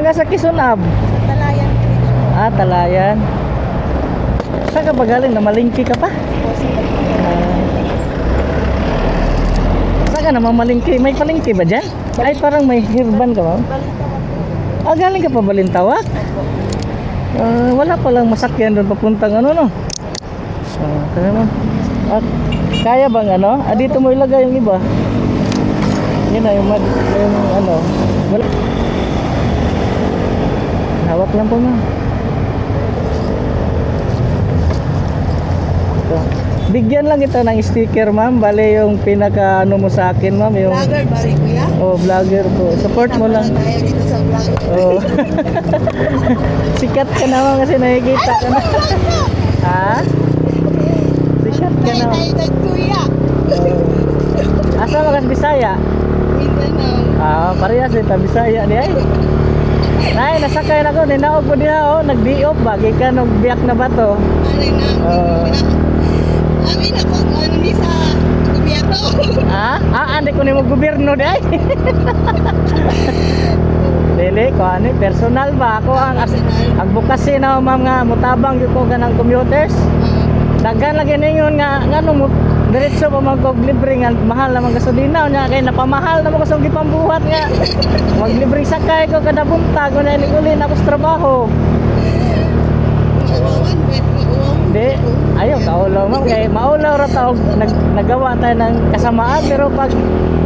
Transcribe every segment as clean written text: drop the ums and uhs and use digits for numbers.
taga sa Kisunab? Talayan. Ah, Talayan. Saan ka ba galing? Namalingki ka pa? Saan ka namamalingki? May palingki ba dyan? Ay, parang may hirban ka ba? Ah, galing ka pa Balintawak? Wala palang masakyan doon papuntang ano, no? Kaya mo. Kaya bang ano? Dito mo ilagay yung iba. Yun na, yung ano. Wala. Hawak lang po, ma'am. Ito. Bigyan lang kita ng sticker, ma'am. Bale yung pinaka ano mo sa akin, ma'am. Yung... Vlogger ba rin kuya? Oh, vlogger po. Support mo lang. Tayo dito sa vlog. Oh. Sikat ka naman kasi nakikita ka na. Ha? Sikat ka Tayo naman. tayo kuya. Asa mo kasi Bisaya? Mindanao. Parehas ito, Bisaya di ay. Nay, nasakay na ko, ninaog ko diha oh, nagdiop ba, gikan og biyak na bato. Alay na. Amin ako, ano ni sa gobyerno. Andi ko nimo gobyerno di ay. Dili ko ani personal ba ako ang advocacy na mga mutabang gyud ko ganang commuters. Daghan lagi ningon nga ngano mo diretso pa magkog libre nga mahal naman gasolina nya kay napamahal naman ko sa gipambuhat nga maglibre sakay ko kada buntag na uli na ko sa trabaho. Hindi, ayaw kaulaw mo kay maulaw ra ta nagawa tayo ng kasamaan pero pag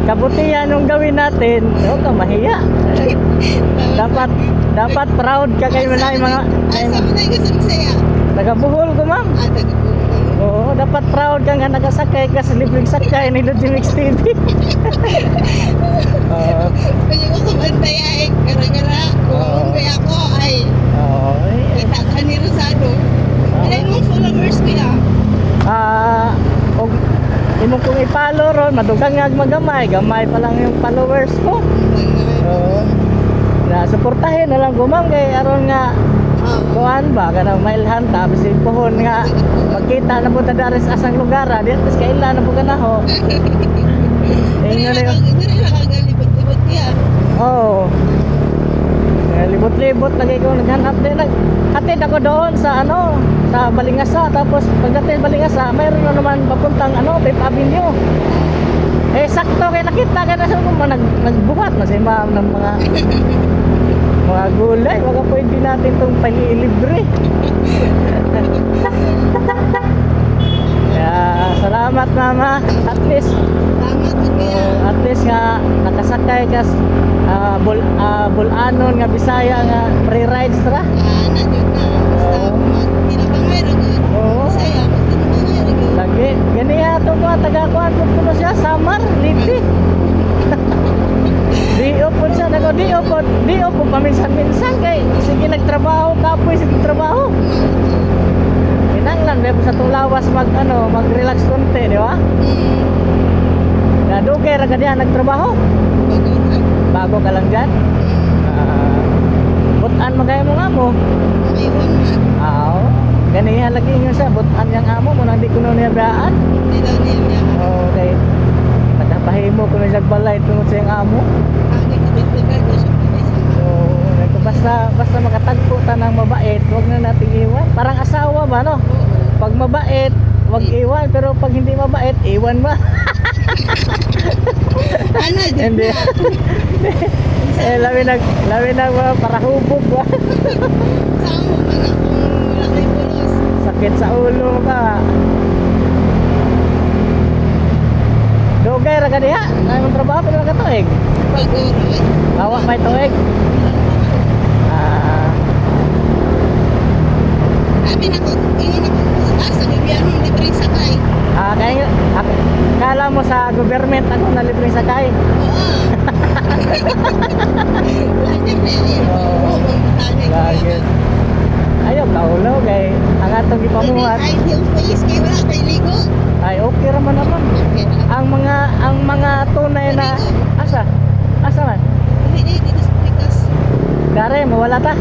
kabutihan nung gawin natin, ka mahiya. Dapat proud ka kay mga Asa mo tayo sa Bisaya? taga Bohol ko, ma'am. Taga-Bohol. Oo, dapat proud ka nga nagasakay ka sa libreng sakay ni Lodimix TV. Kaya ko kumantay ay gara-gara. Kung kaya ko ay kita ka ni Rosado. Ilan mong followers kaya? Og imong kung i-follow ron, madugang nga magamay. Gamay pa lang yung followers ko. Na suportahin na lang ko, ma'am, kay aron nga kuhan ba kanang mailhan ta bisi pohon nga magkita na punta dares asang lugar di tas kaila na po kanaho. Hindi na kagalibot-libot kaya. Oh. Libot-libot lagi ko naghanap din hatid ako doon sa ano sa Balingasa tapos pagdating Balingasa mayroon na naman papuntang ano Fifth Avenue. Sakto kay nakita ka na sa kung nagbuhat na si ma'am ng mga gulay, baka pwede natin itong palilibre. Salamat mama, at least nga nakasakay ka bulanon nga Bisaya nga free rides ra. Lagi, gani ato ko taga-kuan po siya Samar, Liti. Di po paminsan-minsan kay sige nagtrabaho kapoy sige trabaho. Kinanglan ba sa tulawas mag-relax konti, di ba? Dugay ra kadiya nagtrabaho. Bago ka lang diyan. Butan magay mo nga mo. Ganiya lagi nyo sa butan yang amo mo nang di kuno niya biyaan. Okay. Nagpahimo ko na siya balay tungod sa yung amo. Basta makatagpo ta ng mabait, wag na nating iwan. Parang asawa ba, no? Pag mabait, wag iwan, pero pag hindi mabait, iwan mo. Ano dyan Hindi. Lawi na para hubog ba? Saan mo man akong laki pulos? Sakit sa ulo ka. Dugay ra ka diha. Nay mong trabaho pero ka tuig. Pag-uroy. Bawa pa tuig. Amin ako, ingin ako sa gobyerno libre sakay. Kaya kala mo sa government ako na libreng sakay. Oo. Lagi na yun. Oo, Lagi. Ayaw kaulo kay ang atong ipamuhat. Ay, yung face kay wala kay ligo. Ay okay raman naman. Ang mga tunay na asa man. Hindi dito sa Pikas. Dare mawala ta.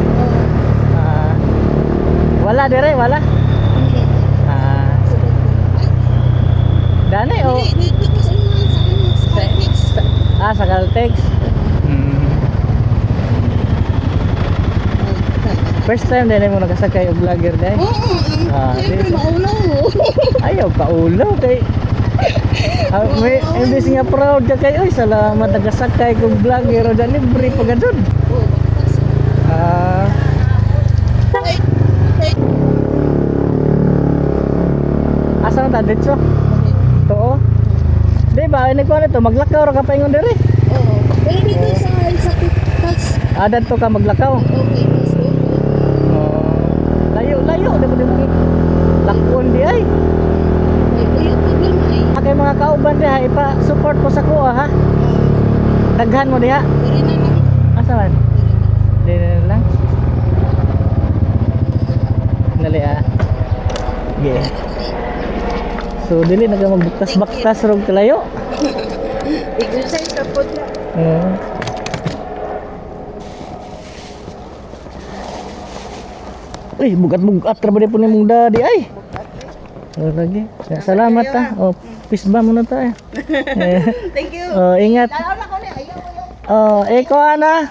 Wala dire, wala. Dane o. Dito pa sa mga sa Sa Caltex. First time din mo nakasakay og vlogger dai. Oo, siyempre di- maulaw mo. Ayaw ka ulo kay may imbis nga proud ka kay oy salamat nagasakay kog vlogger o dyan libre pa gadud. Ah, Ay, ay. asa na ta dito? To. Di ba ini ko to maglakaw ra ka paingon diri. Oo. Pero dito sa tas. Adan to ka maglakaw. Okay, tas doon. Oh. Layo di mo lakon di ay. Ay, kayo pag lang ay. Kay mga kauban diha ipa support ko sa kuha ha. Daghan mo diha. Diri na lang. Asa man? Di na lang. Dali ah. Yeah. So dili naga magbuktas-baktas rog kalayo. Exercise na po na. Uy, bugat-bugat ra ba di po ni mong daddy ay. Lagi. Salamat ta. Oh, peace ba muna ta. Thank you. Oh, ingat. Dalaw na ko ni ayaw. Oh, eko ana.